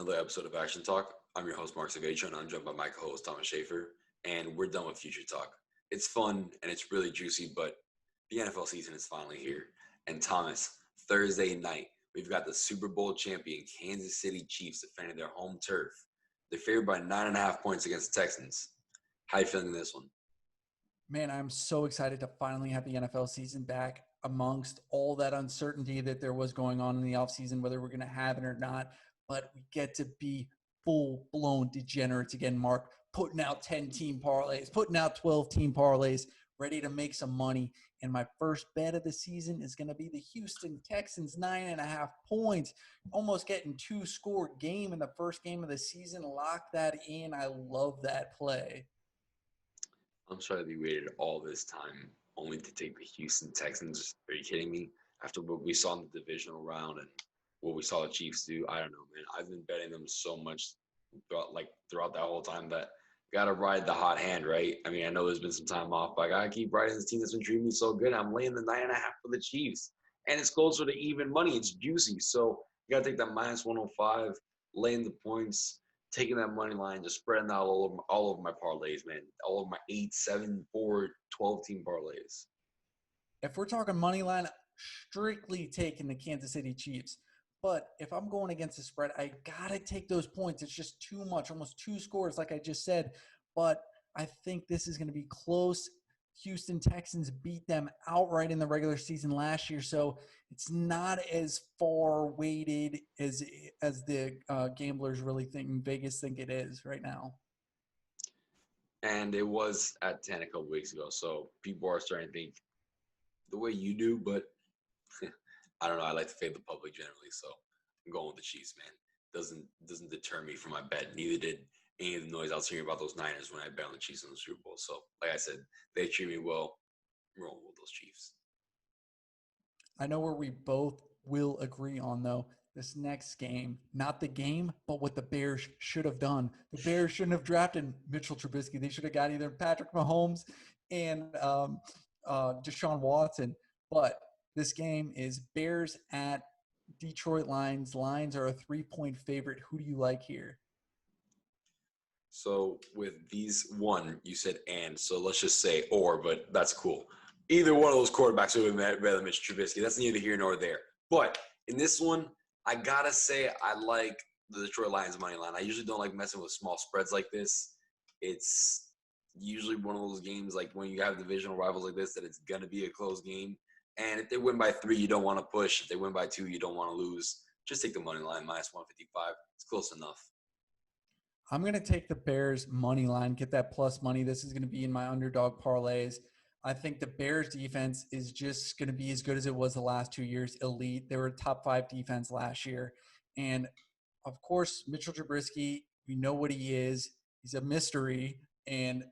another episode of Action Talk. I'm your host, Mark Saavedra, and I'm joined by my co-host, Thomas Shafer, and we're done with Future Talk. It's fun, and it's really juicy, but the NFL season is finally here. And Thomas, Thursday night, we've got the Super Bowl champion Kansas City Chiefs defending their home turf. They're favored by 9.5 points against the Texans. How you feeling in this one? Man, I'm so excited to finally have the NFL season back amongst all that uncertainty that there was going on in the offseason, whether we're going to have it or not. But we get to be full-blown degenerates again, Mark, putting out 10-team parlays, putting out 12-team parlays, ready to make some money. And my first bet of the season is going to be the Houston Texans, 9.5 points, almost getting 2-score game in the first game of the season. Lock that in. I love that play. I'm sorry that we waited all this time only to take the Houston Texans. Are you kidding me? After what we saw in the divisional round and what we saw the Chiefs do, I don't know, man. I've been betting them so much throughout that whole time that got to ride the hot hand, right? I mean, I know there's been some time off, but I got to keep riding this team that's been treating me so good. I'm laying the 9.5 for the Chiefs, and it's closer to even money. It's juicy. So you got to take that minus 105, laying the points, taking that money line, just spreading out all over my parlays, man. All of my 8, 7, 4, 12-team parlays. If we're talking money line, strictly taking the Kansas City Chiefs. But if I'm going against the spread, I got to take those points. It's just too much, almost 2 scores, like I just said. But I think this is going to be close. Houston Texans beat them outright in the regular season last year, so it's not as far weighted as the gamblers really think, Vegas think it is right now. And it was at 10 a couple weeks ago, so people are starting to think the way you do, but I don't know. I like to fade the public generally, so I'm going with the Chiefs, man. Doesn't deter me from my bet. Neither did any of the noise I was hearing about those Niners when I bet on the Chiefs in the Super Bowl. So, like I said, they treat me well. I'm rolling with those Chiefs. I know where we both will agree on, though. This next game, not the game, but what the Bears should have done. The Bears shouldn't have drafted Mitchell Trubisky. They should have got either Patrick Mahomes and Deshaun Watson. But this game is Bears at Detroit Lions. Lions are a 3-point favorite. Who do you like here? So with these one, you said and, so let's just say or, but that's cool. Either one of those quarterbacks would have been better than Mitch Trubisky. That's neither here nor there. But in this one, I gotta say I like the Detroit Lions money line. I usually don't like messing with small spreads like this. It's usually one of those games like when you have divisional rivals like this that it's gonna be a close game. And if they win by 3, you don't want to push. If they win by 2, you don't want to lose. Just take the money line, minus 155. It's close enough. I'm going to take the Bears money line, get that plus money. This is going to be in my underdog parlays. I think the Bears defense is just going to be as good as it was the last 2 years, elite. They were a top 5 defense last year. And, of course, Mitchell Trubisky, we know what he is. He's a mystery. And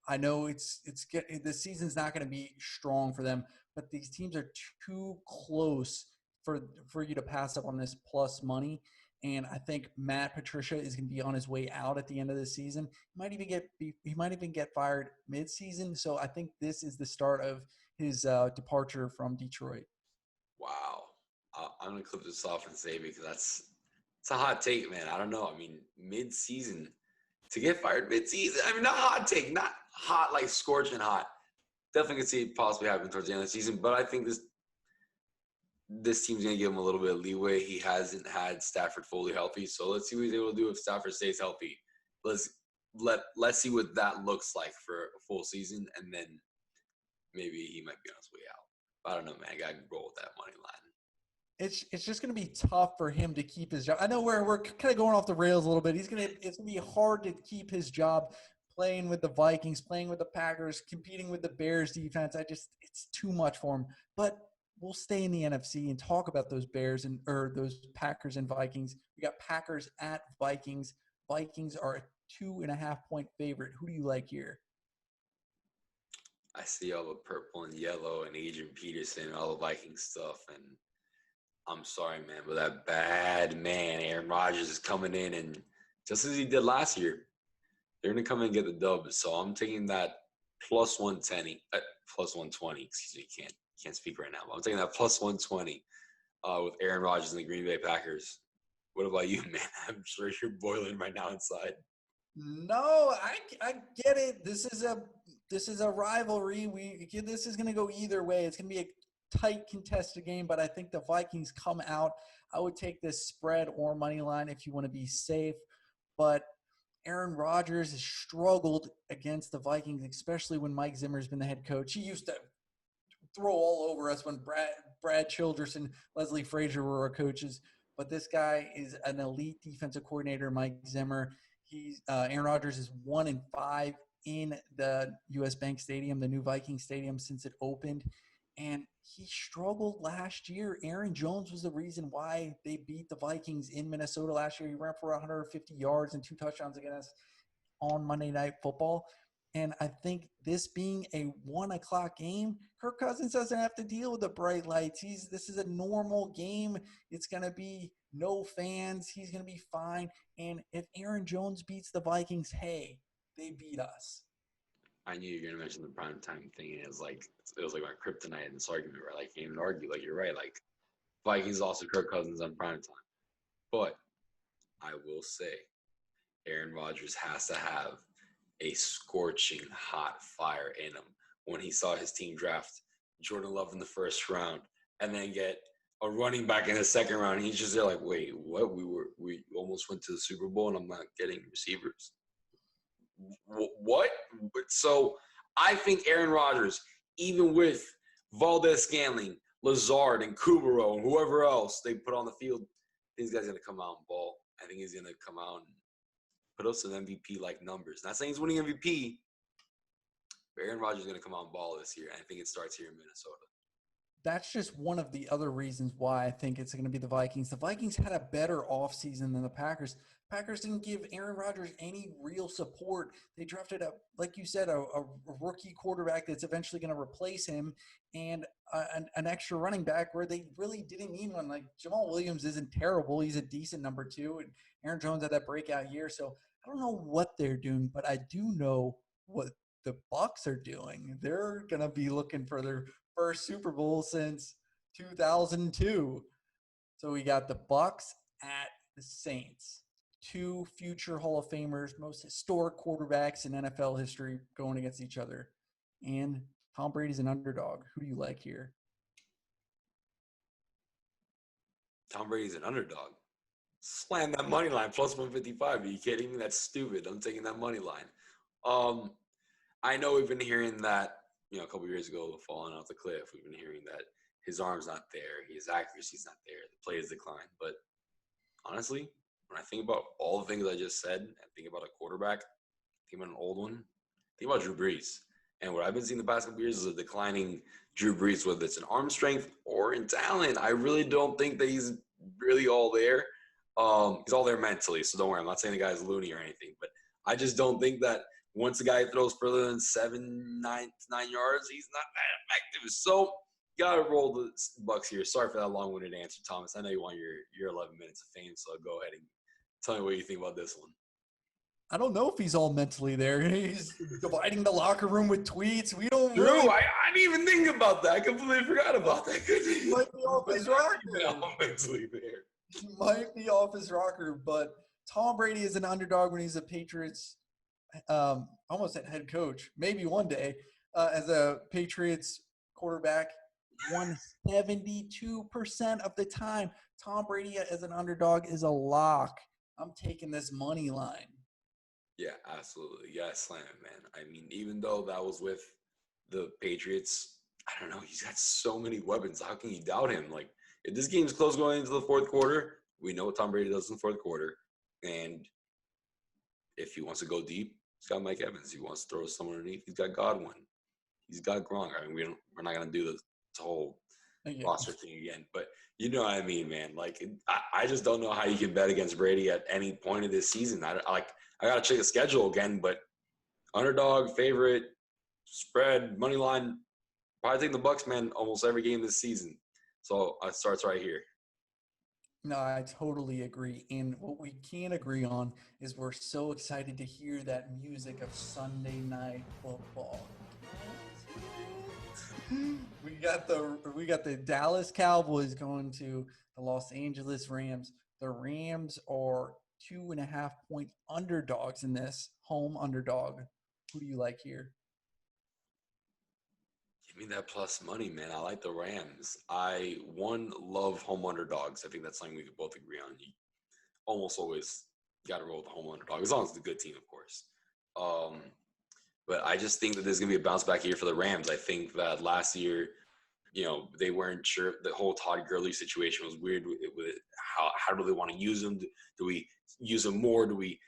I know the season's not going to be strong for them, but these teams are too close for you to pass up on this plus money. And I think Matt Patricia is going to be on his way out at the end of the season. He might even get fired mid-season. So I think this is the start of his departure from Detroit. Wow. I'm going to clip this off and say because it's a hot take, man. I don't know. I mean, mid-season, to get fired mid-season, I mean, not hot take, not hot like scorching hot. Definitely could see it possibly happen towards the end of the season, but I think this team's going to give him a little bit of leeway. He hasn't had Stafford fully healthy, so let's see what he's able to do if Stafford stays healthy. Let's see what that looks like for a full season, and then maybe he might be on his way out. But I don't know, man. I got to roll with that money line. It's just going to be tough for him to keep his job. I know we're kind of going off the rails a little bit. It's going to be hard to keep his job playing with the Vikings, playing with the Packers, competing with the Bears defense. It's too much for him. But we'll stay in the NFC and talk about those Bears or those Packers and Vikings. We got Packers at Vikings. Vikings are a 2.5-point favorite. Who do you like here? I see all the purple and yellow and Adrian Peterson and all the Viking stuff, and I'm sorry, man, but that bad man Aaron Rodgers is coming in, and just as he did last year, they're going to come in and get the dub. So I'm taking that plus 120. Excuse me, can't speak right now. But I'm taking that plus 120 with Aaron Rodgers and the Green Bay Packers What about you, man? I'm sure you're boiling right now inside. No, I get it. This is a rivalry. This is going to go either way. It's going to be a tight contested game, but I think the Vikings come out. I would take this spread or money line if you want to be safe, but Aaron Rodgers has struggled against the Vikings, especially when Mike Zimmer's been the head coach. He used to throw all over us when Brad Childress and Leslie Frazier were our coaches. But this guy is an elite defensive coordinator, Mike Zimmer. Aaron Rodgers is 1-5 in the U.S. Bank Stadium, the new Viking Stadium, since it opened. And he struggled last year. Aaron Jones was the reason why they beat the Vikings in Minnesota last year. He ran for 150 yards and 2 touchdowns against us on Monday Night Football. And I think this being a 1:00 game, Kirk Cousins doesn't have to deal with the bright lights. This is a normal game. It's going to be no fans. He's going to be fine. And if Aaron Jones beats the Vikings, hey, they beat us. I knew you were gonna mention the prime time thing, and it was like my kryptonite in this argument, right? Like, I can't even argue. Like, you're right. Like, Vikings lost to Kirk Cousins on prime time, but I will say, Aaron Rodgers has to have a scorching hot fire in him when he saw his team draft Jordan Love in the first round and then get a running back in the second round. He's just there like, wait, what? We almost went to the Super Bowl and I'm not getting receivers. What? So I think Aaron Rodgers, even with Valdez-Scantling, Lazard, and Kubero, and whoever else they put on the field, I think this guy's going to come out and ball. I think he's going to come out and put up some MVP-like numbers. Not saying he's winning MVP, but Aaron Rodgers is going to come out and ball this year. And I think it starts here in Minnesota. That's just one of the other reasons why I think it's going to be the Vikings. The Vikings had a better offseason than the Packers. Packers didn't give Aaron Rodgers any real support. They drafted, like you said, a rookie quarterback that's eventually going to replace him and an extra running back where they really didn't need one. Like, Jamal Williams isn't terrible. He's a decent number 2. And Aaron Jones had that breakout year. So I don't know what they're doing, but I do know what the Bucs are doing. They're going to be looking for their first Super Bowl since 2002. So we got the Bucs at the Saints. 2 future Hall of Famers, most historic quarterbacks in NFL history going against each other. And Tom Brady's an underdog. Who do you like here? Tom Brady's an underdog. Slam that money line plus 155. Are you kidding me? That's stupid. I'm taking that money line. I know we've been hearing that, a couple years ago, falling off the cliff. We've been hearing that his arm's not there, his accuracy's not there, the play has declined. But honestly, when I think about all the things I just said, and think about a quarterback, think about an old one, think about Drew Brees. And what I've been seeing the past couple years is a declining Drew Brees, whether it's in arm strength or in talent. I really don't think that he's really all there. He's all there mentally, so don't worry. I'm not saying the guy's loony or anything, but I just don't think that once a guy throws further than 9 yards, he's not that effective. So you got to roll the Bucs here. Sorry for that long-winded answer, Thomas. I know you want your 11 minutes of fame, so go ahead and tell me what you think about this one. I don't know if he's all mentally there. He's dividing the locker room with tweets. We don't Drew, really... I didn't even think about that. I completely forgot about that. He might be off his rocker. Mentally there. He might be off his rocker, but Tom Brady is an underdog when he's a Patriots almost at head coach, maybe one day as a Patriots quarterback. Won 72% of the time. Tom Brady as an underdog is a lock. I'm taking this money line. Yeah, absolutely. Yeah, slam it, man. I mean, even though that was with the Patriots, I don't know. He's got so many weapons. How can you doubt him? Like, if this game's close going into the fourth quarter, we know what Tom Brady does in the fourth quarter. And if he wants to go deep, he's got Mike Evans. He wants to throw someone underneath. He's got Godwin. He's got Gronk. I mean, we're not going to do this whole roster thing again. But you know what I mean, man. Like, I just don't know how you can bet against Brady at any point of this season. I got to check the schedule again, but underdog, favorite, spread, money line, probably take the Bucs, man, almost every game this season. So it starts right here. No, I totally agree. And what we can agree on is we're so excited to hear that music of Sunday Night Football. We got the Dallas Cowboys going to the Los Angeles Rams. The Rams are 2.5-point underdogs in this, home underdog. Who do you like here? Give me that plus money, man. I like the Rams. Love home underdogs. I think that's something we could both agree on. You almost always got to roll with the home underdog, as long as it's a good team, of course. Um, but I just think that there's going to be a bounce back year for the Rams. I think that last year, they weren't sure. The whole Todd Gurley situation was weird with how do they want to use him? Do we use him more? Do we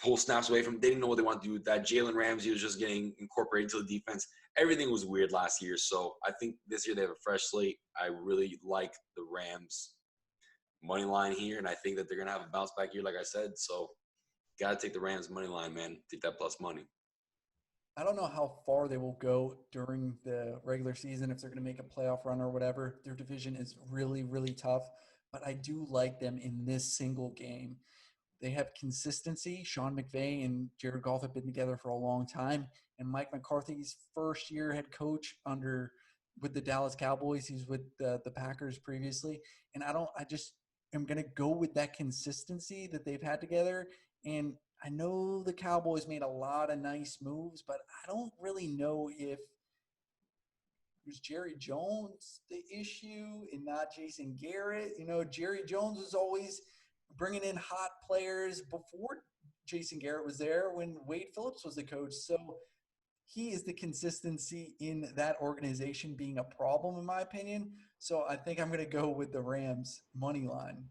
pull snaps away from him? They didn't know what they want to do with that. Jalen Ramsey was just getting incorporated into the defense. Everything was weird last year. So I think this year they have a fresh slate. I really like the Rams money line here, and I think that they're going to have a bounce back year, like I said. So got to take the Rams money line, man. Take that plus money. I don't know how far they will go during the regular season, if they're going to make a playoff run or whatever. Their division is really, really tough, but I do like them in this single game. They have consistency. Sean McVay and Jared Goff have been together for a long time, and Mike McCarthy's first year head coach with the Dallas Cowboys. He's with the Packers previously, and I just am going to go with that consistency that they've had together. And I know the Cowboys made a lot of nice moves, but I don't really know if was Jerry Jones the issue and not Jason Garrett. Jerry Jones was always bringing in hot players before Jason Garrett was there when Wade Phillips was the coach. So he is the consistency in that organization being a problem, in my opinion. So I think I'm going to go with the Rams money line.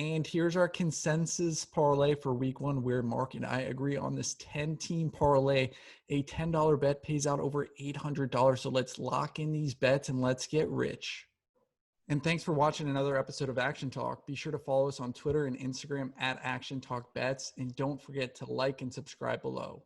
And here's our consensus parlay for week 1. We're marking. I agree on this 10-team parlay. A $10 bet pays out over $800. So let's lock in these bets and let's get rich. And thanks for watching another episode of Action Talk. Be sure to follow us on Twitter and Instagram at Action Talk Bets. And don't forget to like and subscribe below.